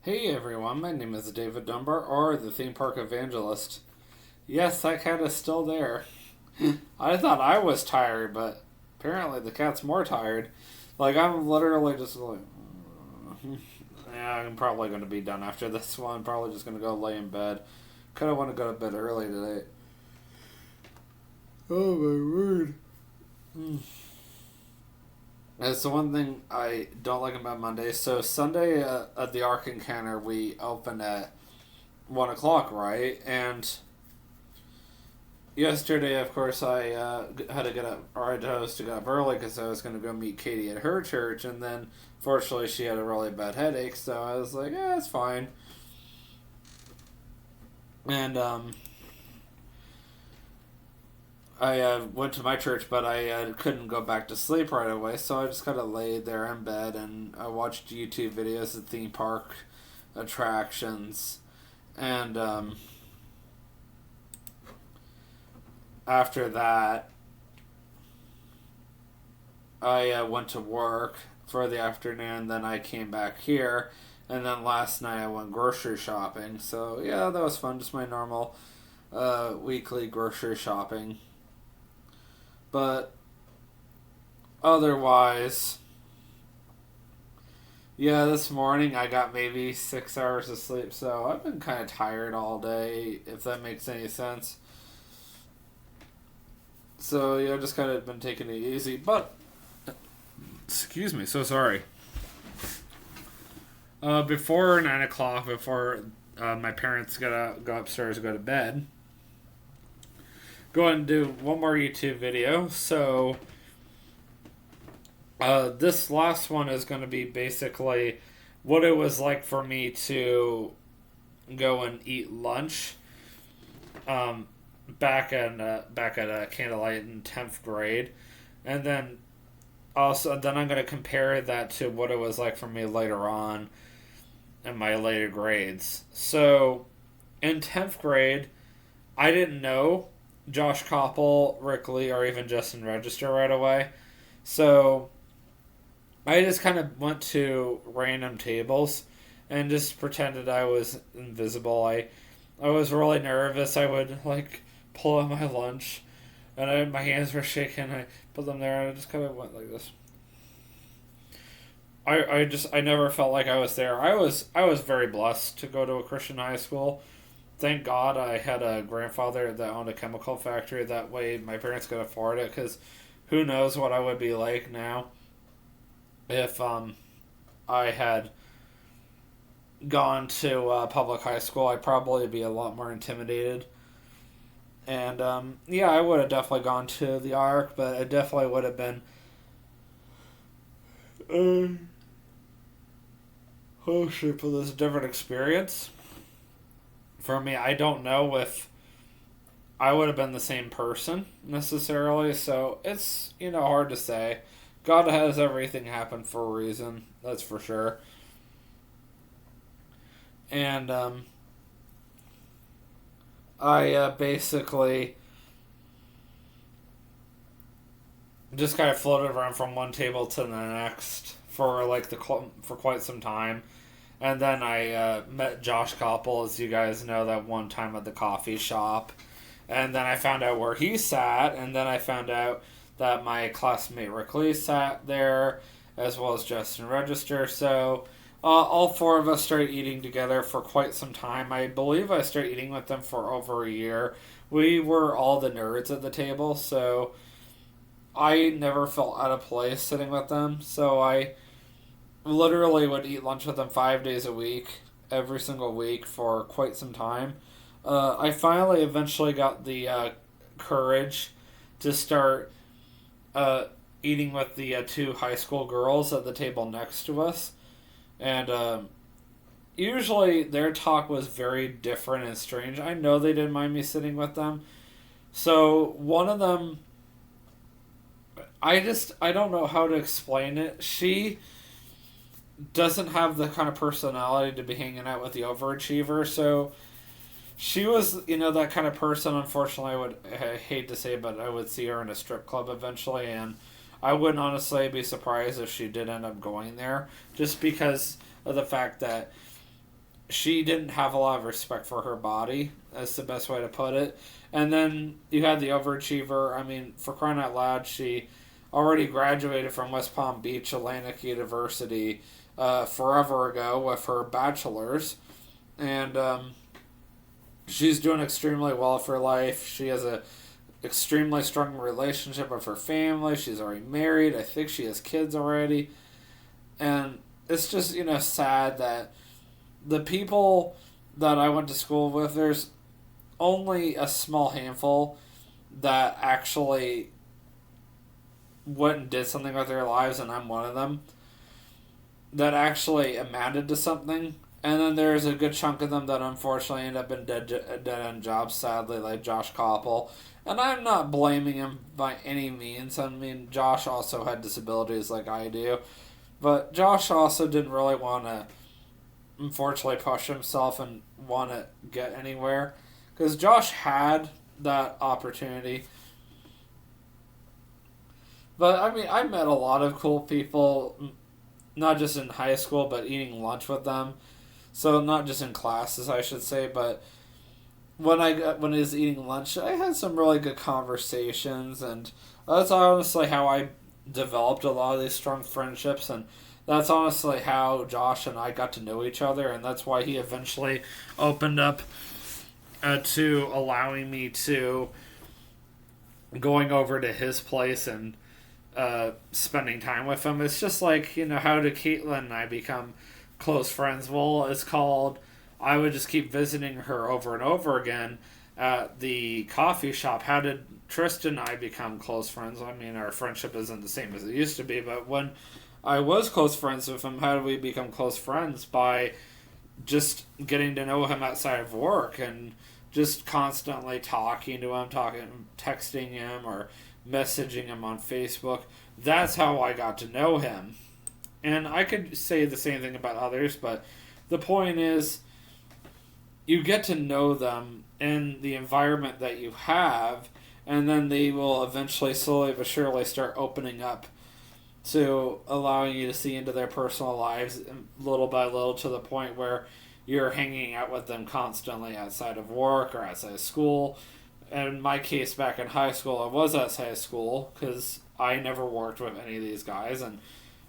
Hey everyone, my name is David Dunbar, or the Theme Park Evangelist. Yes, that cat is still there. I thought I was tired, but apparently the cat's more tired. Like, I'm literally just like, yeah, I'm probably going to be done after this one. Probably just going to go lay in bed. Kind of want to go to bed early today. Oh my word. That's the one thing I don't like about Monday. So Sunday at the Ark Encounter, we open at 1 o'clock, right? And yesterday, of course, I had to get up, or I chose to get up early because I was going to go meet Katie at her church, and then fortunately she had a really bad headache, so I was like, yeah, it's fine. And I went to my church, but I couldn't go back to sleep right away, so I just kind of laid there in bed and I watched YouTube videos of theme park attractions. And after that, I went to work for the afternoon, then I came back here, and then last night I went grocery shopping. So, yeah, that was fun, just my normal weekly grocery shopping. But otherwise, yeah, this morning I got maybe 6 hours of sleep, so I've been kind of tired all day, if that makes any sense. So, yeah, just kind of been taking it easy. But, excuse me, so sorry. Before 9 o'clock, before my parents gotta go upstairs and go to bed, go ahead and do one more YouTube video. So, this last one is going to be basically what it was like for me to go and eat lunch back at Candlelight in 10th grade, and then I'm going to compare that to what it was like for me later on in my later grades. So, in 10th grade, I didn't know Josh Koppel, Rick Lee, or even Justin Register right away. So I just kind of went to random tables and just pretended I was invisible. I was really nervous. I would like pull out my lunch, and my hands were shaking. I put them there, and I just kind of went like this. I never felt like I was there. I was very blessed to go to a Christian high school. Thank God I had a grandfather that owned a chemical factory. That way my parents could afford it, because who knows what I would be like now if I had gone to public high school. I'd probably be a lot more intimidated. And yeah, I would have definitely gone to the Ark, but it definitely would have been oh shit, for this different experience. For me, I don't know if I would have been the same person necessarily, so it's, hard to say. God has everything happen for a reason, that's for sure. And I basically just kind of floated around from one table to the next for for quite some time. And then I met Josh Koppel, as you guys know, that one time at the coffee shop. And then I found out where he sat, and then I found out that my classmate Rick Lee sat there, as well as Justin Register. So all four of us started eating together for quite some time. I believe I started eating with them for over a year. We were all the nerds at the table, so I never felt out of place sitting with them. So I literally would eat lunch with them 5 days a week, every single week for quite some time. I finally eventually got the courage to start eating with the two high school girls at the table next to us. And usually their talk was very different and strange. I know they didn't mind me sitting with them. So one of them, I don't know how to explain it. She doesn't have the kind of personality to be hanging out with the overachiever, so she was, that kind of person. Unfortunately, I hate to say it, but I would see her in a strip club eventually, and I wouldn't honestly be surprised if she did end up going there, just because of the fact that she didn't have a lot of respect for her body. That's the best way to put it. And then you had the overachiever. I mean, for crying out loud, she already graduated from West Palm Beach Atlantic University forever ago with her bachelor's. And she's doing extremely well for life. She has a extremely strong relationship with her family. She's already married. I think she has kids already. And it's just, sad that the people that I went to school with, there's only a small handful that actually went and did something with their lives, and I'm one of them, that actually amounted to something. And then there's a good chunk of them that unfortunately end up in dead end jobs, sadly, like Josh Koppel. And I'm not blaming him by any means. I mean, Josh also had disabilities like I do. But Josh also didn't really want to, unfortunately, push himself and want to get anywhere. Because Josh had that opportunity. But, I mean, I met a lot of cool people, not just in high school, but eating lunch with them. So, not just in classes, I should say, but when I was eating lunch, I had some really good conversations, and that's honestly how I developed a lot of these strong friendships, and that's honestly how Josh and I got to know each other, and that's why he eventually opened up to allowing me to going over to his place and spending time with him. It's just like, how did Caitlin and I become close friends? Well, it's called, I would just keep visiting her over and over again at the coffee shop. How did Tristan and I become close friends? I mean, our friendship isn't the same as it used to be, but when I was close friends with him, how did we become close friends? By just getting to know him outside of work and just constantly talking to him, texting him, or messaging him on Facebook. That's how I got to know him. And I could say the same thing about others, but the point is, you get to know them in the environment that you have, and then they will eventually, slowly but surely, start opening up to allowing you to see into their personal lives little by little, to the point where you're hanging out with them constantly outside of work or outside of school. And in my case, back in high school, I was outside of school because I never worked with any of these guys, and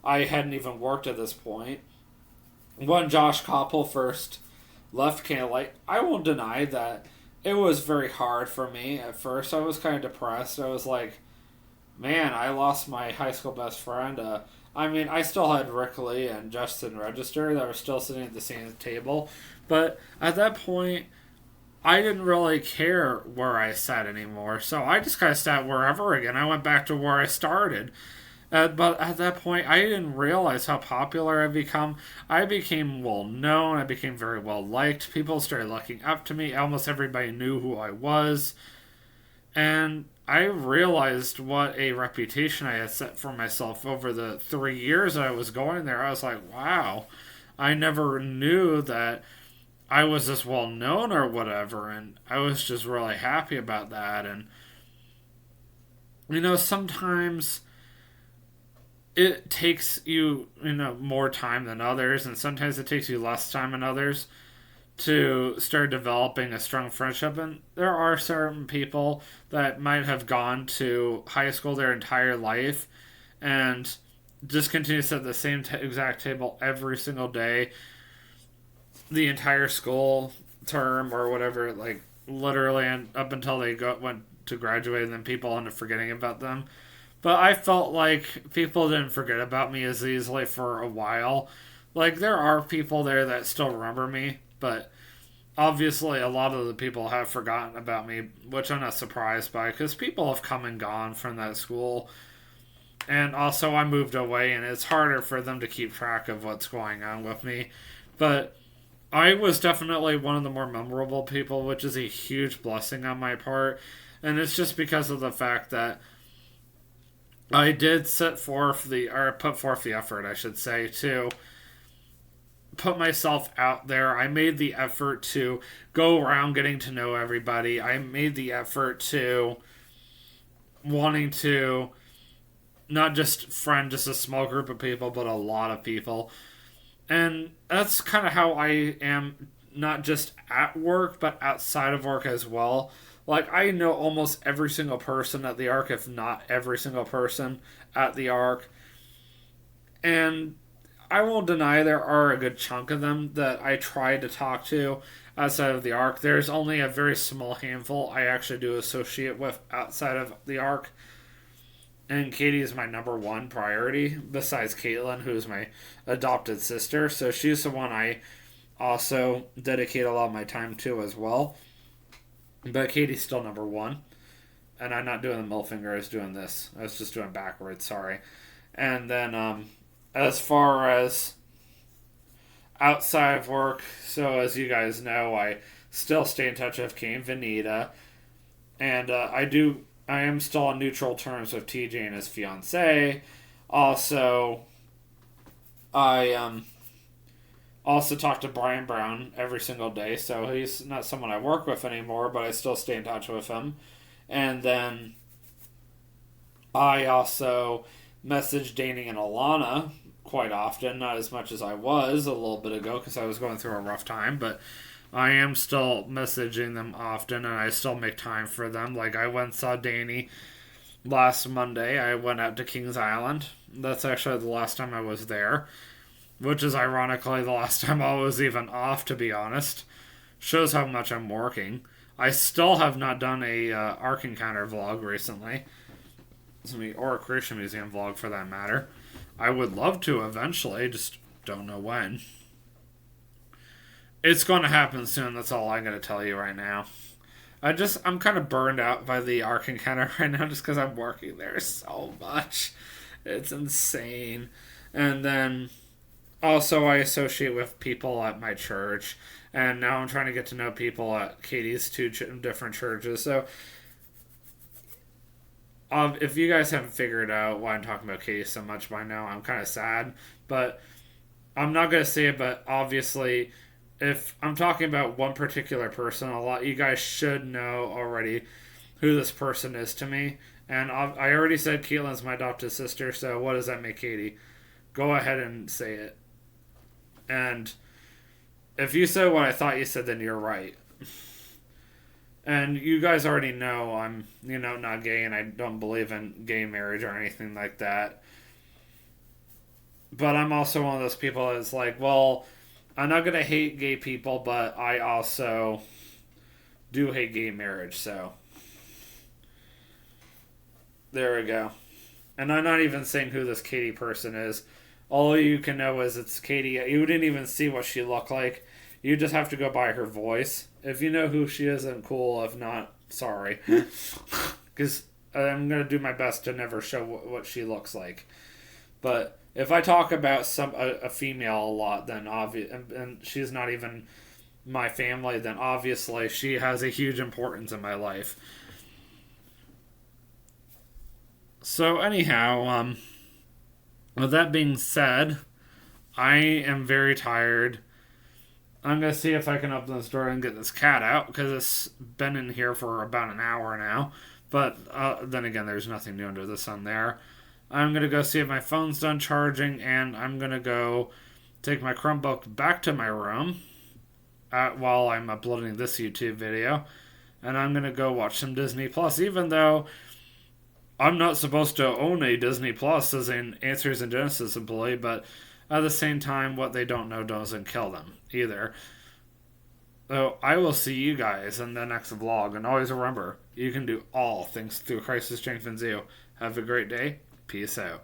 I hadn't even worked at this point. When Josh Koppel first left Candlelight, I won't deny that it was very hard for me at first. I was kind of depressed. I was like, man, I lost my high school best friend. I mean, I still had Rick Lee and Justin Register that were still sitting at the same table. But at that point, I didn't really care where I sat anymore. So I just kind of sat wherever again. I went back to where I started. But at that point, I didn't realize how popular I've become. I became well known. I became very well liked. People started looking up to me. Almost everybody knew who I was. And I realized what a reputation I had set for myself over the 3 years I was going there. I was like, wow, I never knew that I was this well known or whatever. And I was just really happy about that. And, sometimes it takes you, more time than others, and sometimes it takes you less time than others to start developing a strong friendship. And there are certain people that might have gone to high school their entire life and just continue to sit at the same exact table every single day, the entire school term or whatever, like literally, and up until they went to graduate, and then people end up forgetting about them. But I felt like people didn't forget about me as easily for a while. Like, there are people there that still remember me, but obviously a lot of the people have forgotten about me, which I'm not surprised by, because people have come and gone from that school. And also, I moved away, and it's harder for them to keep track of what's going on with me. But I was definitely one of the more memorable people, which is a huge blessing on my part. And it's just because of the fact that I did put forth the effort, I should say, to put myself out there. I made the effort to go around getting to know everybody. I made the effort to wanting to not just friend just a small group of people, but a lot of people. And that's kind of how I am not just at work, but outside of work as well. Like, I know almost every single person at the Ark, if not every single person at the Ark. And I won't deny there are a good chunk of them that I try to talk to outside of the Ark. There's only a very small handful I actually do associate with outside of the Ark. And Katie is my number one priority, besides Caitlin, who's my adopted sister. So she's the one I also dedicate a lot of my time to as well. But Katie's still number one. And I'm not doing the middle finger, I was doing this. I was just doing backwards, sorry. And then, as far as outside of work, so as you guys know, I still stay in touch with Kane Vanita. And I am still on neutral terms with TJ and his fiance. Also, I also talk to Brian Brown every single day, so he's not someone I work with anymore, but I still stay in touch with him. And then I also message Danny and Alana quite often, not as much as I was a little bit ago because I was going through a rough time, but I am still messaging them often, and I still make time for them. Like, I went and saw Danny last Monday. I went out to Kings Island. That's actually the last time I was there, which is ironically the last time I was even off, to be honest. Shows how much I'm working. I still have not done a Ark Encounter vlog recently. Or a Christian Museum vlog, for that matter. I would love to eventually, just don't know when. It's going to happen soon, that's all I'm going to tell you right now. I'm kind of burned out by the Ark Encounter right now just because I'm working there so much. It's insane. And then also I associate with people at my church, and now I'm trying to get to know people at Katie's two different churches. So if you guys haven't figured out why I'm talking about Katie so much by now, I'm kind of sad. But I'm not going to say it, but obviously, if I'm talking about one particular person, a lot you guys should know already who this person is to me. And I already said Caitlin's my adopted sister, so what does that make Katie? Go ahead and say it. And if you said what I thought you said, then you're right. And you guys already know I'm, not gay, and I don't believe in gay marriage or anything like that. But I'm also one of those people that's like, well, I'm not going to hate gay people, but I also do hate gay marriage, so there we go. And I'm not even saying who this Katie person is. All you can know is it's Katie. You didn't even see what she looked like. You just have to go by her voice. If you know who she is, then cool. If not, sorry. Because I'm going to do my best to never show what she looks like. But if I talk about a female a lot, then and she's not even my family, then obviously she has a huge importance in my life. So anyhow, with that being said, I am very tired. I'm going to see if I can open this door and get this cat out, because it's been in here for about an hour now. But then again, there's nothing new under the sun there. I'm going to go see if my phone's done charging, and I'm going to go take my Chromebook back to my room while I'm uploading this YouTube video. And I'm going to go watch some Disney Plus, even though I'm not supposed to own a Disney Plus as an Answers in Genesis employee, but at the same time, what they don't know doesn't kill them either. So I will see you guys in the next vlog, and always remember, you can do all things through Christ who strengthens you. Have a great day. Peace out.